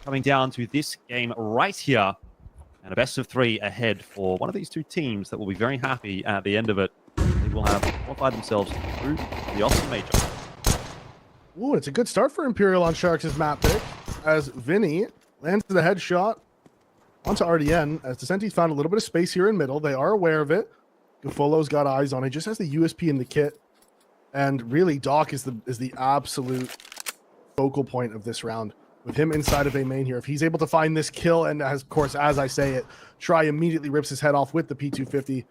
coming down to this game right here. And a best of 3 ahead for one of these two teams that will be very happy at the end of it. They will have qualified themselves through the Austin Major. Ooh, it's a good start for Imperial on Sharks' map pick, as Vinny lands the headshot onto RDN, as Descenti's found a little bit of space here in middle. They are aware of it. Gafolo's got eyes on it, just has the USP in the kit. And really, Doc is the absolute focal point of this round. With him inside of a main here, if he's able to find this kill, and of course, as I say it, Try immediately rips his head off with the P250.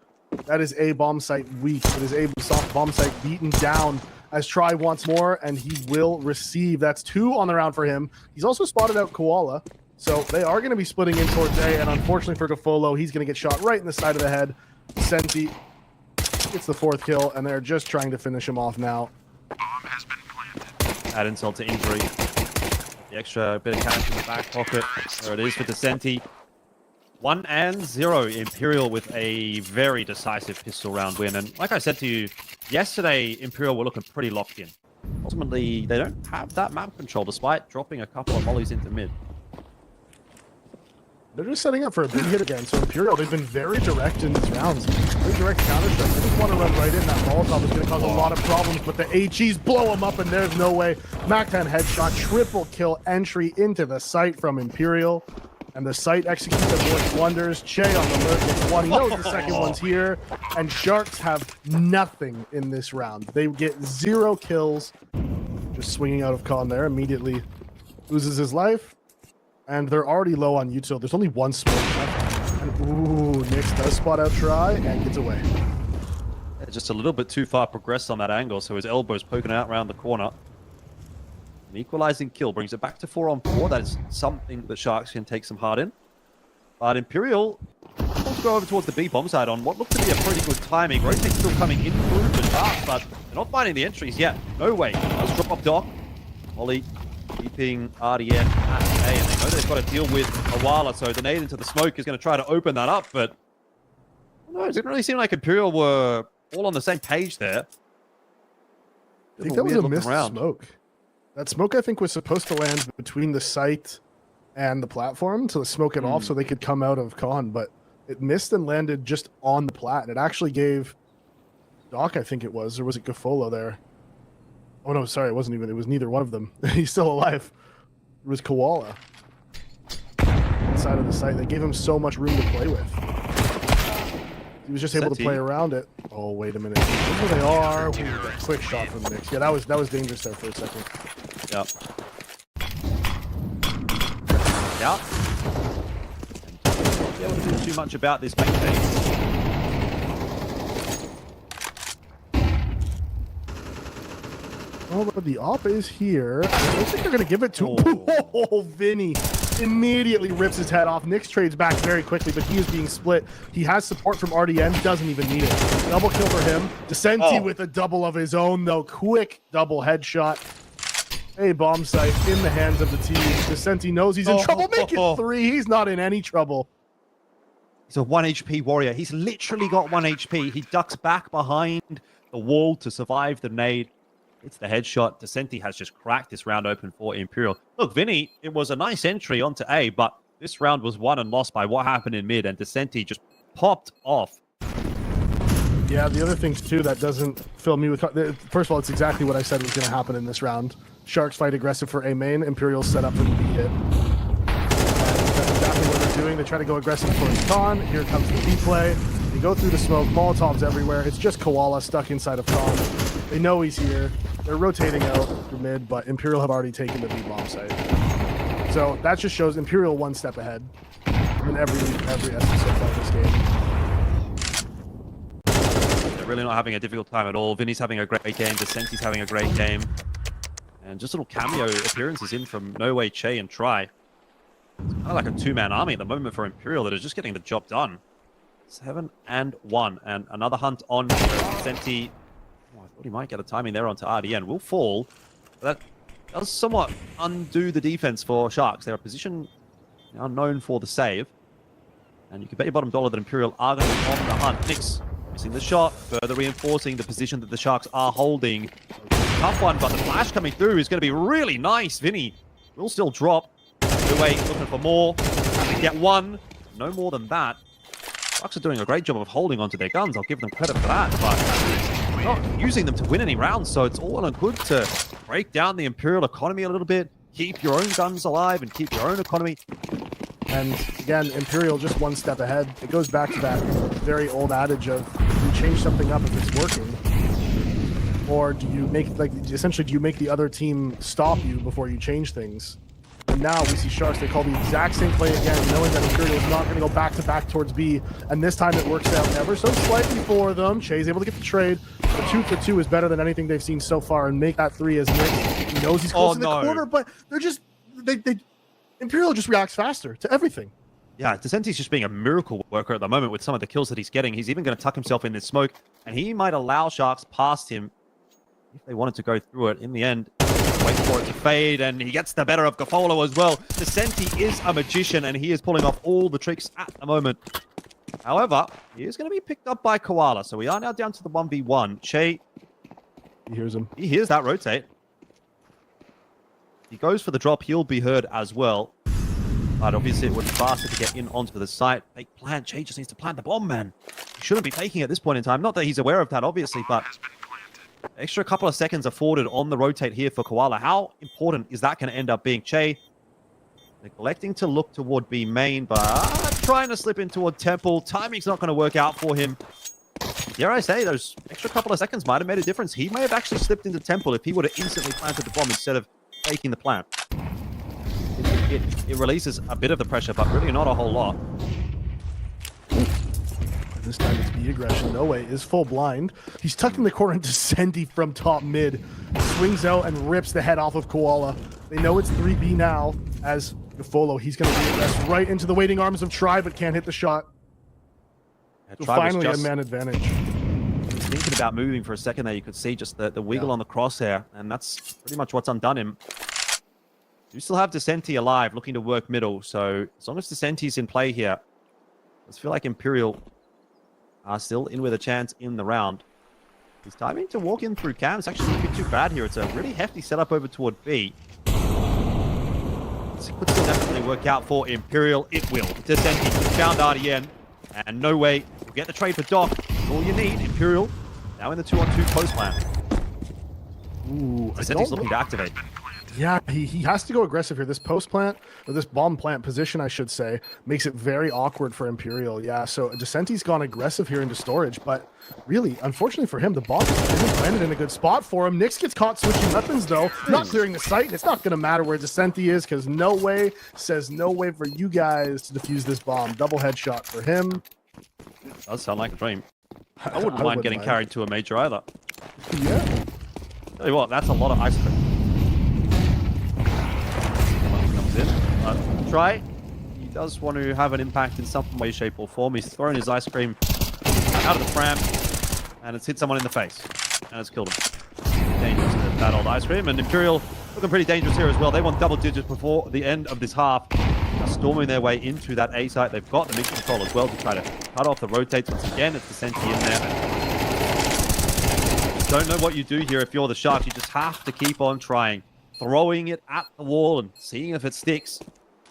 That is a bomb site weak. It is a bomb site beaten down as Try wants more, and he will receive. That's 2 on the round for him. He's also spotted out Koala, so they are going to be splitting in towards A, and unfortunately for Gafolo, he's going to get shot right in the side of the head. Senti gets the 4th kill, and they're just trying to finish him off now. Bomb has been planted. Add insult to injury. The extra bit of cash in the back pocket. There it is for Descenti. 1-0. Imperial with a very decisive pistol round win. And like I said to you, yesterday Imperial were looking pretty locked in. Ultimately, they don't have that map control despite dropping a couple of mollies into mid. They're just setting up for a big hit again. So Imperial, they've been very direct in these rounds. Very direct Counterstrike. They just want to run right in. That Molotov is going to cause a lot of problems, but the HEs blow them up, and there's no way. MAC-10 headshot, triple kill entry into the site from Imperial. And the site executes avoids wonders. Che on the alert gets 1. He knows the second one's here. And Sharks have nothing in this round. They get 0 kills. Just swinging out of con there. Immediately loses his life. And they're already low on util. There's only 1 smoke left. And ooh, Nix does spot out Try and gets away. Just a little bit too far progressed on that angle, so his elbow's poking out around the corner. An equalizing kill brings it back to 4-on-4. That is something that Sharks can take some heart in. But Imperial wants to go over towards the B bomb side on what looked to be a pretty good timing. Rotate's still coming in through the Sharks, but they're not finding the entries yet. No way. Let's drop off Doc. Ollie keeping RDN at A, and they know they've got to deal with Koala, so the nade into the smoke is going to try to open that up, but no, it didn't really seem like Imperial were all on the same page there. I think that was a missed smoke. That smoke, I think, was supposed to land between the site and the platform to smoke it off so they could come out of con, but it missed and landed just on the plat, and it actually gave Doc, I think it was, or was it Gafolo there? Oh no, sorry, it wasn't even. It was neither one of them. He's still alive. It was Koala. Inside of the site. They gave him so much room to play with. He was just able to play around it. Oh, wait a minute. Look where they are. Ooh, quick shot from the Knicks. Yeah, that was dangerous there for a second. Yep. Yeah. Not be able to do too much about this main phase. Oh, but the op is here. I don't think they're going to give it to Oh, Vinny immediately rips his head off. Nix trades back very quickly, but he is being split. He has support from RDN. Doesn't even need it. Double kill for him. Descenti with a double of his own, though. Quick double headshot. A bomb site in the hands of the team. Descenti knows he's in trouble. Make it 3. He's not in any trouble. He's a 1 HP warrior. He's literally got 1 HP. He ducks back behind the wall to survive the nade. It's the headshot. Descenti has just cracked this round open for Imperial. Look, Vinny, it was a nice entry onto A, but this round was won and lost by what happened in mid, and Descenti just popped off. Yeah, the other things, too, that doesn't fill me with... First of all, it's exactly what I said was going to happen in this round. Sharks fight aggressive for A main. Imperial set up for the B hit. And that's exactly what they're doing. They try to go aggressive for the con. Here comes the B play. They go through the smoke. Molotovs everywhere. It's just Koala stuck inside of con. They know he's here. They're rotating out through mid, but Imperial have already taken the B bomb site. So that just shows Imperial 1 step ahead in every essence so far this game. They're really not having a difficult time at all. Vinny's having a great game. Descenti's having a great game. And just little cameo appearances in from No Way, Che, and Try. It's kind of like a 2-man army at the moment for Imperial that is just getting the job done. 7-1, and another hunt on Descenti. Oh, I thought he might get a timing there onto RDN. Will fall. That does somewhat undo the defense for Sharks. They're a position now known for the save. And you can bet your bottom dollar that Imperial are going to be on the hunt. Nix missing the shot, further reinforcing the position that the Sharks are holding. Tough one, but the flash coming through is going to be really nice. Vinny will still drop. No way, looking for more. They get one. No more than that. Bucks are doing a great job of holding onto their guns. I'll give them credit for that, but not using them to win any rounds. So it's all well and good to break down the Imperial economy a little bit, keep your own guns alive, and keep your own economy. And again, Imperial just one step ahead. It goes back to that very old adage of you change something up if it's working, or do you make essentially do you make the other team stop you before you change things? And now we see Sharks, they call the exact same play again, knowing that Imperial is not going to go back-to-back towards B. And this time it works out ever so slightly for them. Che's able to get the trade. The 2 for 2 is better than anything they've seen so far, and make that 3 as Nick. He knows he's close in the corner, but they're just... Imperial just reacts faster to everything. Yeah, Descenti's just being a miracle worker at the moment with some of the kills that he's getting. He's even going to tuck himself in this smoke, and he might allow Sharks past him if they wanted to go through it. In the end, wait for it to fade, and he gets the better of Gafolo as well. Descenti is a magician, and he is pulling off all the tricks at the moment. However, he is going to be picked up by Koala, so we are now down to the 1v1. Che, He hears him. he hears that rotate. He goes for the drop, he'll be heard as well. But obviously it would be faster to get in onto the site. Fake plant, Che just needs to plant the bomb, man. He shouldn't be faking at this point in time. Not that he's aware of that, obviously, but extra couple of seconds afforded on the rotate here for Koala. How important is that going to end up being? Che neglecting to look toward B main, but trying to slip in toward Temple. Timing's not going to work out for him. Dare I say, those extra couple of seconds might have made a difference. He may have actually slipped into Temple if he would have instantly planted the bomb instead of faking the plant. It releases a bit of the pressure, but really not a whole lot. This time it's B aggression. No way is full blind. He's tucking the corner into Sendy from top mid. Swings out and rips the head off of Koala. They know it's 3B now as Gafolo. He's going to regress right into the waiting arms of Tri, but can't hit the shot. So finally a man advantage. Thinking about moving for a second there, you could see just the wiggle on the crosshair, and that's pretty much what's undone him. You still have Descenti alive, looking to work middle, so as long as Descenti's in play here, I feel like Imperial are still in with a chance in the round. His timing to walk in through Cam is actually a bit too bad here. It's a really hefty setup over toward B. This could still definitely work out for Imperial. It will. Descenti found RDN, and no way you'll get the trade for Doc. All you need, Imperial, now in the 2-on-2 post plan. Ooh, Descenti's looking to activate. Yeah, he has to go aggressive here. This post plant, or this bomb plant position, I should say, makes it very awkward for Imperial. Yeah, so Descenti's gone aggressive here into storage, but really, unfortunately for him, the bomb isn't landed in a good spot for him. Nyx gets caught switching weapons, though, not clearing the site. It's not going to matter where Descenti is, because no way says no way for you guys to defuse this bomb. Double headshot for him. Does sound like a dream. I wouldn't mind getting carried to a major either. Yeah. Tell you what, that's a lot of ice cream. Comes in. Try. He does want to have an impact in some way, shape, or form. He's thrown his ice cream out of the pram, and it's hit someone in the face, and it's killed him. Dangerous, that old ice cream. And Imperial looking pretty dangerous here as well. They want double digits before the end of this half. Storming their way into that A site. They've got the mid control as well to try to cut off the rotates. Once again, it's Descenti in there. Don't know what you do here if you're the Sharks. You just have to keep on trying. Throwing it at the wall and seeing if it sticks.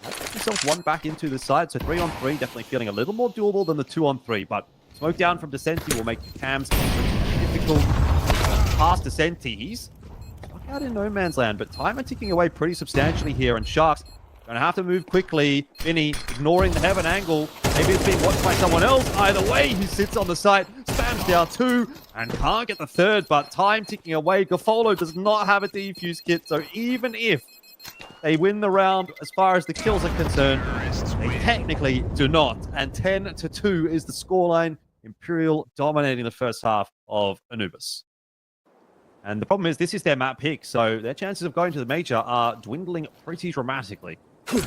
Get yourself one back into the side. So 3-on-3, definitely feeling a little more doable than the 2-on-3. But smoke down from Descenti will make the cams difficult. Past Descenti, he's stuck out in no man's land. But time are ticking away pretty substantially here. And Sharks gonna have to move quickly. Vinny ignoring the heaven angle. Maybe it's being watched by someone else. Either way, he sits on the site, spams down 2, and can't get the 3rd, but time ticking away. Gafolo does not have a defuse kit, so even if they win the round as far as the kills are concerned, they technically do not. And 10-2 is the scoreline. Imperial dominating the first half of Anubis. And the problem is, this is their map pick, so their chances of going to the major are dwindling pretty dramatically. You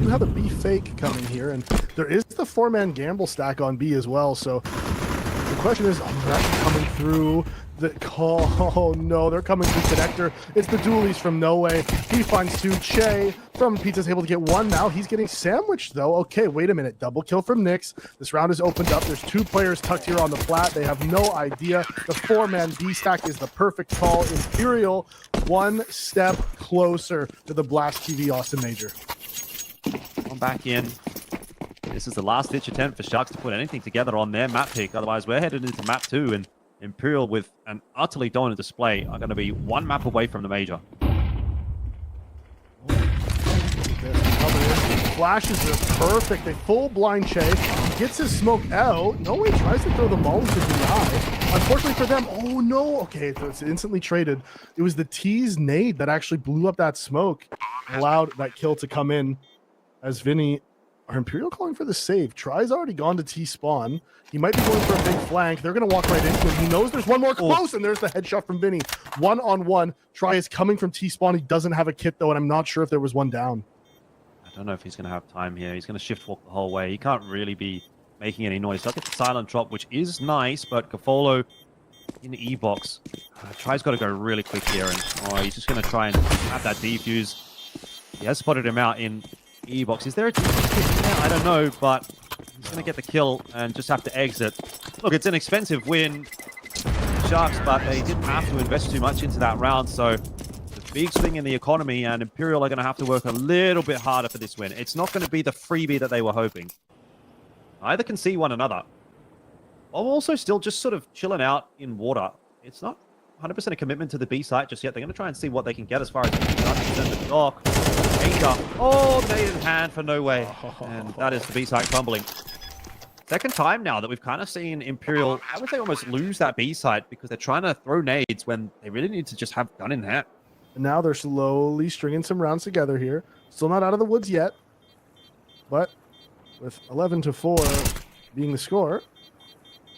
have a B fake coming here, and there is the 4-man gamble stack on B as well, so the question is, coming through, The call. Oh no, they're coming through connector. It's the dualies from No Way. He finds two. Che from Pizza's able to get one. Now he's getting sandwiched though. Okay, wait a minute. Double kill from Nyx. This round is opened up. There's two players tucked here on the plat. They have no idea. The four-man B-stack is the perfect call. Imperial one step closer to the Blast TV Austin Major. I'm back in. This is the last-ditch attempt for Sharks to put anything together on their map pick. Otherwise, we're headed into map 2, and Imperial, with an utterly dominant display, are going to be one map away from the major. Flashes are perfect. A full blind Che. He gets his smoke out. No Way tries to throw the molly to the eye. Unfortunately for them, oh no. Okay, so it's instantly traded. It was the T's nade that actually blew up that smoke, allowed that kill to come in as Vinny. Are Imperial calling for the save? Try's already gone to T spawn. He might be going for a big flank. They're going to walk right into it. He knows there's one more close, and there's the headshot from Vinny. 1-on-1. Try is coming from T spawn. He doesn't have a kit, though, and I'm not sure if there was one down. I don't know if he's going to have time here. He's going to shift walk the whole way. He can't really be making any noise. Does get the silent drop, which is nice, but Cafolo in the E-box. Try's got to go really quick here, and he's just going to try and have that defuse. He has spotted him out in E-box. Is there a defuse there? I don't know, but he's going to get the kill and just have to exit. Look, it's an expensive win, Sharks, but they didn't have to invest too much into that round, so the big swing in the economy, and Imperial are going to have to work a little bit harder for this win. It's not going to be the freebie that they were hoping. Either can see one another, while also still just sort of chilling out in water. It's not 100% a commitment to the B site just yet. They're going to try and see what they can get as far as the dock. Made in hand for No Way. And that is the B site crumbling. Second time now that we've kind of seen Imperial, I would say, almost lose that B site because they're trying to throw nades when they really need to just have gun in hand. And now they're slowly stringing some rounds together here. Still not out of the woods yet. But with 11-4 being the score,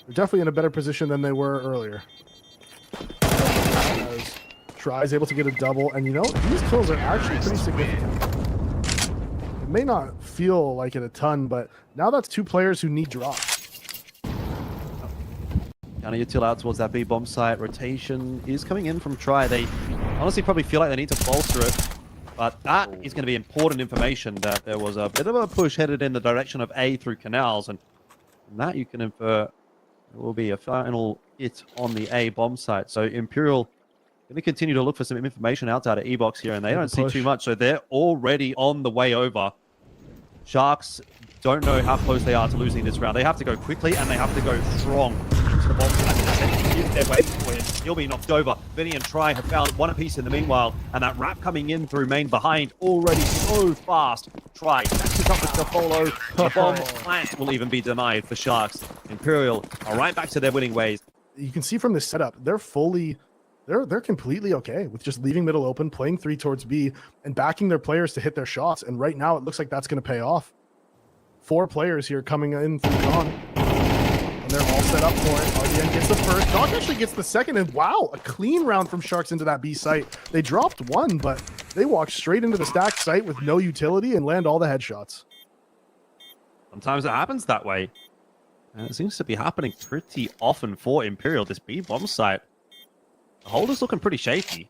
they're definitely in a better position than they were earlier. As Try's able to get a double, and you know, these kills are actually pretty significant. It may not feel like it a ton, but now that's two players who need drops. Counter-util out towards that B-bomb site. Rotation is coming in from Try. They honestly probably feel like they need to bolster it, but that is going to be important information that there was a bit of a push headed in the direction of A through canals, and from that you can infer there will be a final hit on the A bomb site. So Imperial going to continue to look for some information outside of E-box here, and they don't see too much, so they're already on the way over. Sharks don't know how close they are to losing this round. They have to go quickly, and they have to go strong to the bomb site. If they're waiting for him, he'll be knocked over. Vinny and Try have found one apiece in the meanwhile, and that wrap coming in through main behind already so fast. Try catches up with Cafolo. The bomb plant will even be denied for Sharks. Imperial are right back to their winning ways. You can see from this setup, they're completely okay with just leaving middle open, playing 3 towards B, and backing their players to hit their shots. And right now, it looks like that's going to pay off. 4 players here coming in through Dawn, and they're all set up for it. RDN gets the first. Doc actually gets the second, and wow, a clean round from Sharks into that B site. They dropped one, but they walked straight into the stacked site with no utility and land all the headshots. Sometimes it happens that way. And it seems to be happening pretty often for Imperial, this B bomb site. The holder's looking pretty shaky.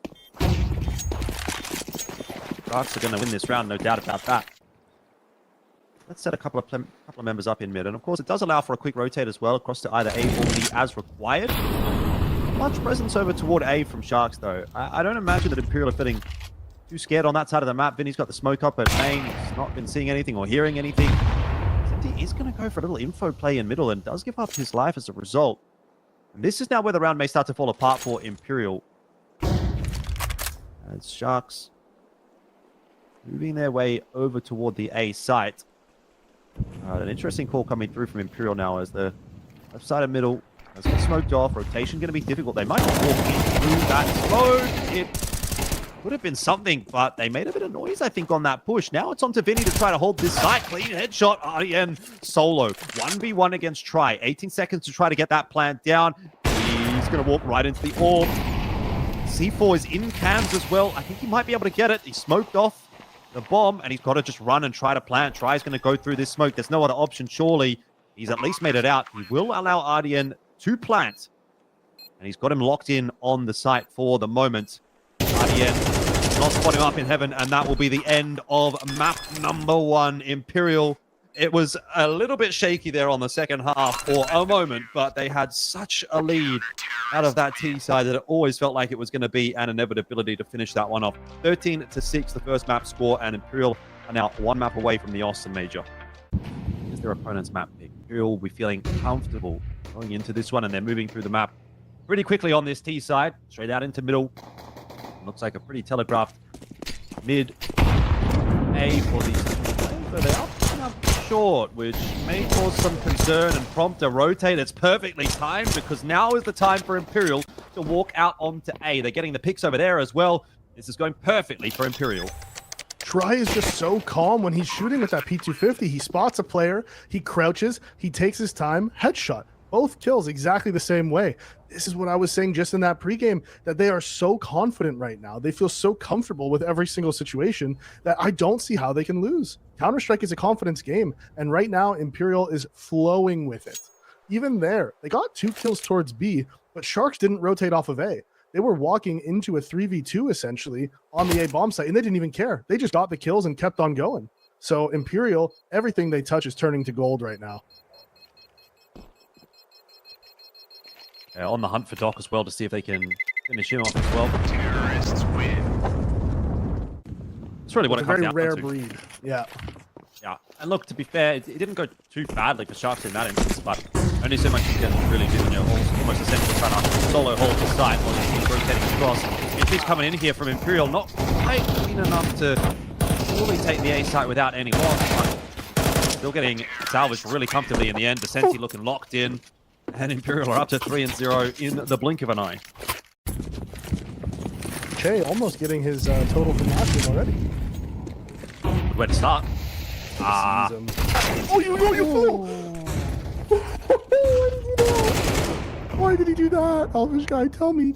Sharks are going to win this round, no doubt about that. Let's set a couple of members up in mid, and of course it does allow for a quick rotate as well across to either A or B as required. Much presence over toward A from Sharks though. I don't imagine that Imperial are feeling too scared on that side of the map. Vinny's got the smoke up at main. He's not been seeing anything or hearing anything. He is going to go for a little info play in middle and does give up his life as a result. And this is now where the round may start to fall apart for Imperial. As Sharks moving their way over toward the A site. An interesting call coming through from Imperial now as the left side of middle has been smoked off. Rotation going to be difficult. They might walk in through that smoke. It would have been something, but they made a bit of noise, I think, on that push. Now it's on to Vinny to try to hold this site. Clean headshot. RDN solo. 1v1 against Try. 18 seconds to try to get that plant down. He's going to walk right into the orb. C4 is in cams as well. I think he might be able to get it. He smoked off the bomb, and he's got to just run and try to plant. Try's going to go through this smoke. There's no other option, surely. He's at least made it out. He will allow RDN to plant. And And he's got him locked in on the site for the moment. RDN not spot him up in heaven, and that will be the end of map number 1, Imperial. It was a little bit shaky there on the second half for a moment, but they had such a lead out of that T side that it always felt like it was going to be an inevitability to finish that one off. 13-6, the first map score, and Imperial are now 1 map away from the Austin Major. Here's their opponent's map pick. Imperial will be feeling comfortable going into this one, and they're moving through the map pretty quickly on this T side, straight out into middle. Looks like a pretty telegraphed mid A for these two. So they are short, which may cause some concern and prompt a rotate. It's perfectly timed because now is the time for Imperial to walk out onto A. They're getting the picks over there as well. This is going perfectly for Imperial. Try is just so calm when he's shooting with that P250. He spots a player, he crouches, he takes his time, headshot. Both kills exactly the same way. This is what I was saying just in that pregame, that they are so confident right now. They feel so comfortable with every single situation that I don't see how they can lose. Counterstrike is a confidence game, and right now Imperial is flowing with it. Even there, they got 2 kills towards B, but Sharks didn't rotate off of A. They were walking into a 3v2 essentially on the A bomb site, and they didn't even care. They just got the kills and kept on going. So Imperial, everything they touch is turning to gold right now. On the hunt for Doc as well to see if they can finish him off as well. Terrorists win. It's really what it comes down to. Very rare breed. Yeah. Yeah. And look, to be fair, it didn't go too badly for Sharks in that instance, but only so much you can really do when you're almost essentially trying to solo hold the site while your team's rotating across. It keeps coming in here from Imperial, not quite clean enough to fully take the A site without any loss, but still getting salvaged really comfortably in the end. Descenti looking locked in. And Imperial are up to 3-0 in the blink of an eye. Che almost getting his total from last game already. Good way to start. Oh, you fool! Why did he do that? Elvish guy, tell me.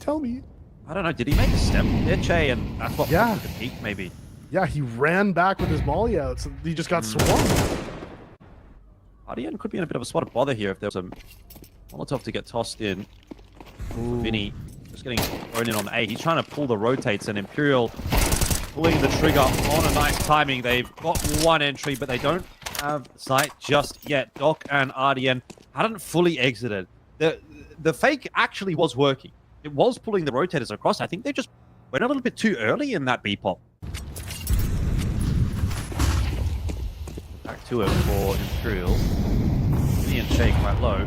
I don't know, did he make a step there, Che? And that's what yeah. the peak, maybe. Yeah, he ran back with his molly out, so he just got swarmed. RDN could be in a bit of a spot of bother here if there's a Molotov to get tossed in. Vinny just getting thrown in on A. He's trying to pull the rotates, and Imperial pulling the trigger on a nice timing. They've got 1 entry, but they don't have sight just yet. Doc and RDN hadn't fully exited. The fake actually was working. It was pulling the rotators across. I think they just went a little bit too early in that B-pop. Back to it for Imperial. Vinny and Shay quite low.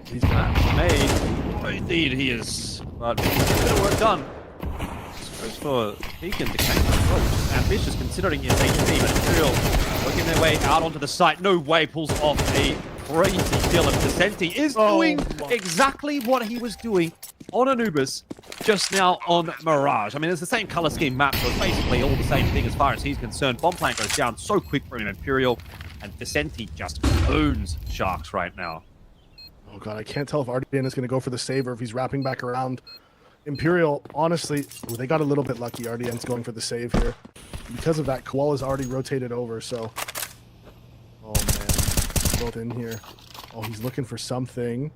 He's made. Oh, indeed, he is. But a bit of work done. Goes for Beacon to catch the ambitious considering his HP, but Imperial working their way out onto the site. No way pulls off a crazy kill, and Descenti is doing exactly what he was doing on Anubis just now on Mirage. I mean, it's the same color scheme map, so it's basically all the same thing as far as he's concerned. Bomb plant goes down so quick from Imperial, and Descenti just owns Sharks right now. Oh god, I can't tell if RDN is going to go for the save or if he's wrapping back around. Imperial, honestly, they got a little bit lucky. RDN's going for the save here. Because of that, Koala's already rotated over, so... Oh man, both in here. Oh, he's looking for something.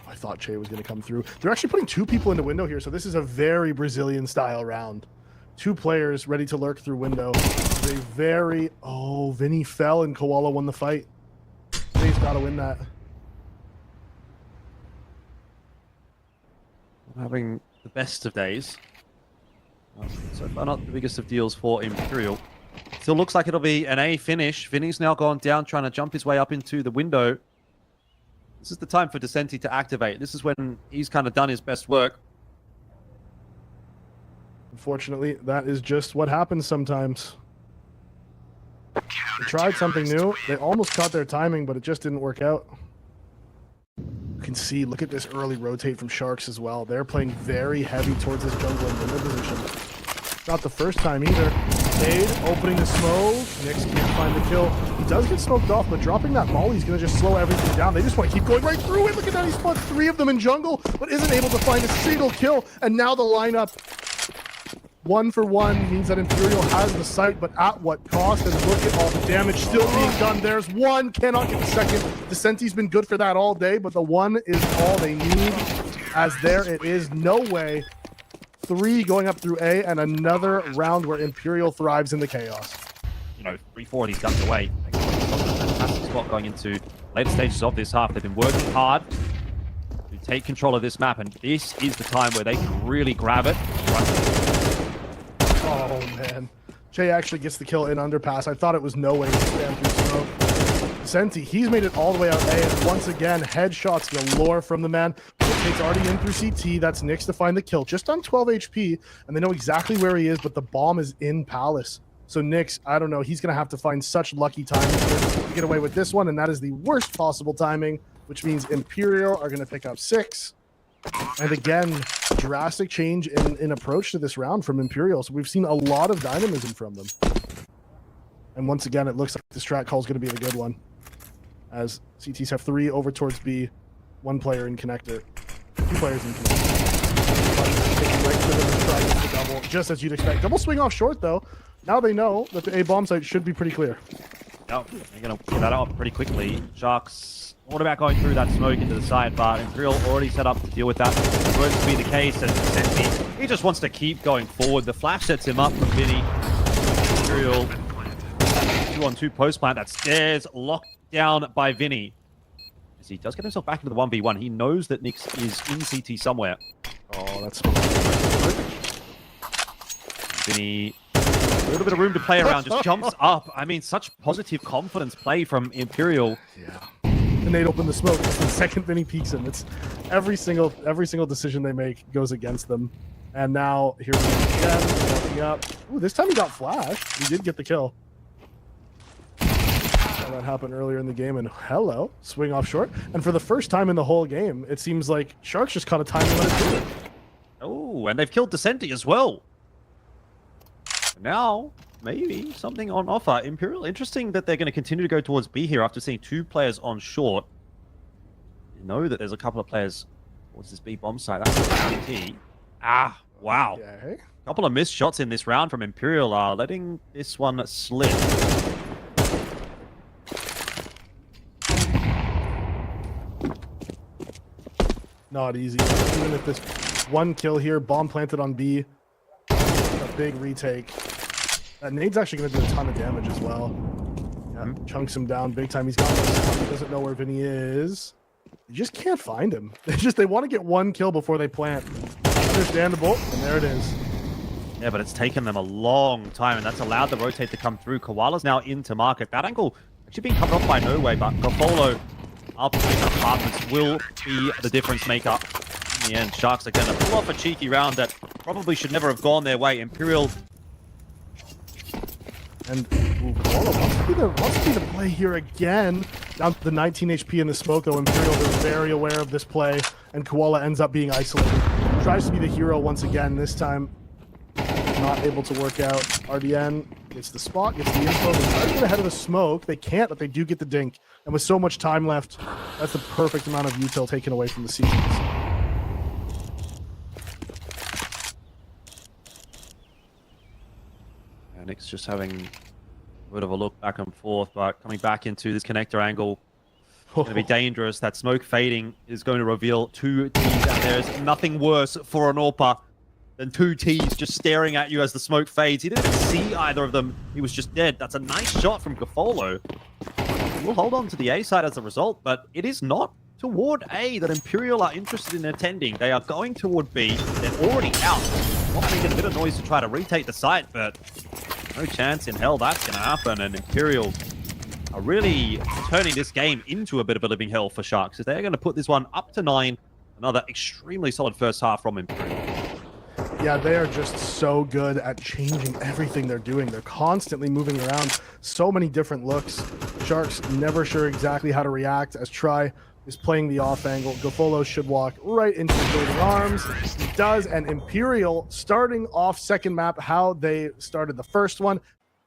I thought Che was going to come through. They're actually putting 2 people in the window here, so this is a very Brazilian-style round. 2 players ready to lurk through window. They very... Oh, Vinny fell and Koala won the fight. Che's got to win that. Having the best of days. So far not the biggest of deals for Imperial. Still looks like it'll be an A finish. Vinny's now gone down trying to jump his way up into the window. This is the time for Descenti to activate. This is when he's kind of done his best work. Unfortunately, that is just what happens sometimes. They tried something new. They almost caught their timing, but it just didn't work out. You can see, look at this early rotate from Sharks as well. They're playing very heavy towards this jungle and window position. Not the first time either. Fade, opening the smoke. Nix can't find the kill. He does get smoked off, but dropping that molly is going to just slow everything down. They just want to keep going right through it. Look at that. He spots 3 of them in jungle, but isn't able to find a single kill. And now the lineup 1 for 1 means that Imperial has the site, but at what cost? And look at all the damage still being done. There's one, cannot get the second. Descenti's been good for that all day, but the one is all they need. As there it is, no way. 3 going up through A, and another round where Imperial thrives in the chaos. You know, 3-4 of these guns away. Fantastic spot going into later stages of this half. They've been working hard to take control of this map, and this is the time where they can really grab it. Oh, man. Jay actually gets the kill in underpass. I thought it was no way to stand through smoke. Senti, he's made it all the way out A, and once again, headshots galore from the man. Takes already in through CT. That's Nyx to find the kill. Just on 12 HP, and they know exactly where he is, but the bomb is in Palace. So Nyx, I don't know, he's going to have to find such lucky timing to get away with this one, and that is the worst possible timing, which means Imperial are going to pick up 6. And again, drastic change in approach to this round from Imperial. So we've seen a lot of dynamism from them. And once again, it looks like this strat call is going to be the good one. As CTs have 3 over towards B, 1 player in connector, 2 players in connector. Right to them and try to the double, just as you'd expect. Double swing off short, though. Now they know that the A bomb site should be pretty clear. Yep, they're going to get that out pretty quickly. Sharks, what about going through that smoke into the side, but Imperial already set up to deal with that. It's going to be the case, and he just wants to keep going forward. The flash sets him up from Vinny. Imperial, 2-on-2 post plant. That stairs locked down by Vinny. As he does get himself back into the 1v1, he knows that Nyx is in CT somewhere. Oh, that's Vinny, a little bit of room to play around, just jumps up. I mean, such positive confidence play from Imperial. Yeah. The nade opened the smoke. It's the second Vinny peeks him. It's every single decision they make goes against them. And now here he is again, walking up. Ooh, this time he got flashed. He did get the kill. That happened earlier in the game, and hello, swing off short. And for the first time in the whole game, it seems like Sharks just caught a time and let it do it. Oh, and they've killed Descenti as well. Now, maybe something on offer. Imperial, interesting that they're going to continue to go towards B here after seeing 2 players on short. You know that there's a couple of players towards this B bomb site. That's CT. Ah, wow. Okay. A couple of missed shots in this round from Imperial are letting this one slip. Not easy. Even if this 1 kill here, bomb planted on B, a big retake. That nade's actually going to do a ton of damage as well. Yeah, chunks him down big time. He's got this. He doesn't know where Vinny is. You just can't find him. They want to get 1 kill before they plant. Understandable, and there it is. Yeah, but it's taken them a long time, and that's allowed the rotate to come through. Koala's now into market. That angle actually being covered off by No Way, but Gofolo up in the apartments will be the difference maker. In the end, Sharks are going to pull off a cheeky round that probably should never have gone their way. Imperial. And Koala wants to be the play here again. Down to the 19 HP in the smoke, though. Imperial is very aware of this play, and Koala ends up being isolated. Tries to be the hero once again. This time, not able to work out. RDN gets the spot, gets the info. They try to get ahead of the smoke. They can't, but they do get the dink. And with so much time left, that's the perfect amount of util taken away from the seasons. Nyx just having a bit of a look back and forth, but coming back into this connector angle, it's going to be dangerous. That smoke fading is going to reveal 2 Ts out there. There's nothing worse for an AWPer than 2 Ts just staring at you as the smoke fades. He didn't even see either of them. He was just dead. That's a nice shot from Gofolo. We'll hold on to the A side as a result, but it is not toward A that Imperial are interested in attending. They are going toward B. They're already out. Not making a bit of noise to try to retake the site, but no chance in hell that's going to happen. And Imperial are really turning this game into a bit of a living hell for Sharks, as they're going to put this one up to 9. Another extremely solid first half from Imperial. Yeah, they are just so good at changing everything they're doing. They're constantly moving around, so many different looks. Sharks never sure exactly how to react, as Try is playing the off angle. Gofolo should walk right into the building arms. He does, and Imperial starting off second map how they started the first one.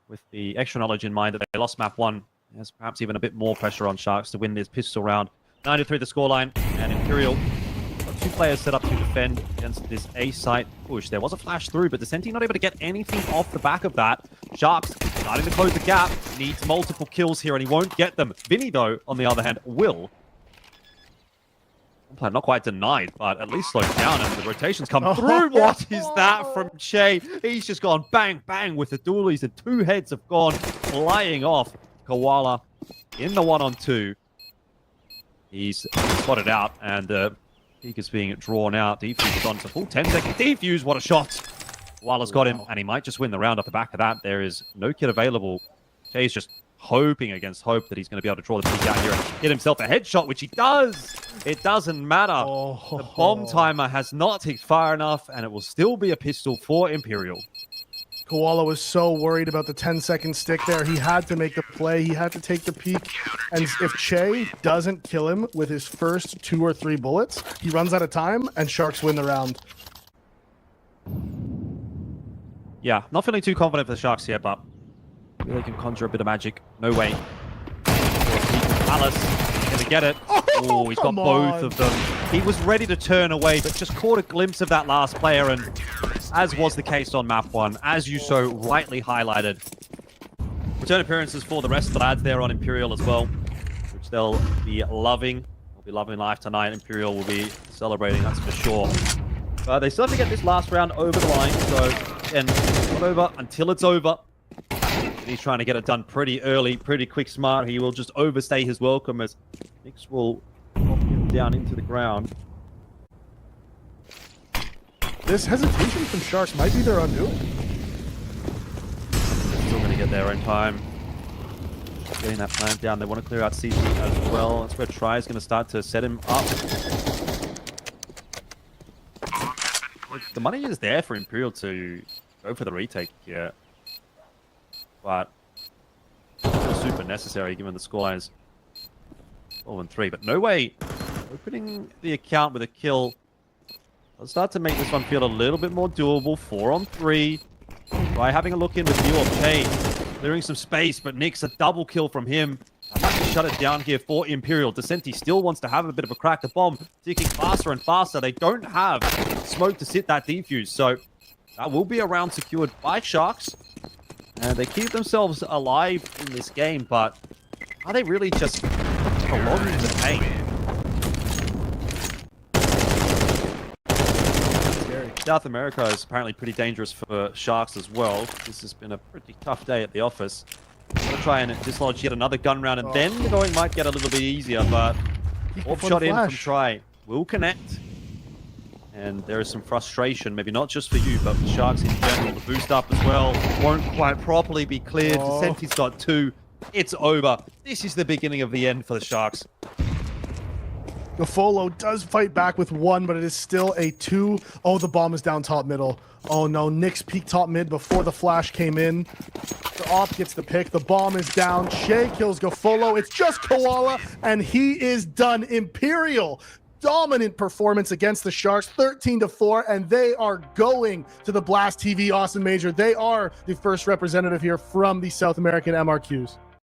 With the extra knowledge in mind that they lost map 1, there's perhaps even a bit more pressure on Sharks to win this pistol round. 93 the scoreline, and Imperial got two players set up to defend against this A site push. There was a flash through, but Descenti not able to get anything off the back of that. Sharks starting to close the gap. Needs multiple kills here, and he won't get them. Vinny, though, on the other hand, will. Not quite denied, but at least slowed down, and the rotations come through. What is that from Che? He's just gone bang, bang with the dualies, and two heads have gone flying off. Koala in the 1-on-2. He's spotted out, and peak is being drawn out. Defuse is on to full 10-second defuse. What a shot. Koala's got him, and he might just win the round off the back of that. There is no kit available. Che's just hoping against hope that he's going to be able to draw the peak out here and get himself a headshot, which he does. It doesn't matter. The bomb timer has not ticked far enough, and it will still be a pistol for Imperial. Koala was so worried about the 10-second stick there. He had to make the play. He had to take the peek. And if Che doesn't kill him with his first 2 or 3 bullets, he runs out of time, and Sharks win the round. Yeah, not feeling too confident for the Sharks here, but really can conjure a bit of magic. No way. Alice gonna get it. Oh, he's got both of them. He was ready to turn away, but just caught a glimpse of that last player, and as was the case on map 1, as you so rightly highlighted. Return appearances for the rest of the lads there on Imperial as well, which they'll be loving. They'll be loving life tonight. Imperial will be celebrating, that's for sure. But they still have to get this last round over the line, so again, it's not over until it's over. And he's trying to get it done pretty early, pretty quick, smart. He will just overstay his welcome as Nix will knock him down into the ground. This hesitation from Sharks might be their undoing. Still going to get there in time. Getting that plant down. They want to clear out CC as well. That's where Try is going to start to set him up. The money is there for Imperial to go for the retake here. But not super necessary given the scoreline is 12-3. But no way opening the account with a kill. I'll start to make this one feel a little bit more doable. 4-on-3. Try having a look in with view of Che. Clearing some space, but Nick's a double kill from him. I'd like to shut it down here for Imperial. Descenti still wants to have a bit of a crack. The bomb ticking faster and faster. They don't have smoke to sit that defuse. So that will be a round secured by Sharks. And they keep themselves alive in this game, but are they really just prolonging the pain? South America is apparently pretty dangerous for Sharks as well. This has been a pretty tough day at the office. Gonna try and dislodge yet another gun round, and then the going might get a little bit easier, but off shot in from Try will connect. And there is some frustration, maybe not just for you, but for Sharks in general. The boost up as well won't quite properly be cleared. Descenti's got 2. It's over. This is the beginning of the end for the Sharks. Gafolo does fight back with 1, but it is still a 2. Oh, the bomb is down top middle. Oh no, Nick's peeked top mid before the flash came in. The op gets the pick. The bomb is down. Che kills Gafolo. It's just Koala, and he is done. Imperial, dominant performance against the Sharks, 13-4, and they are going to the Blast TV Austin Major. They are the first representative here from the South American MRQs.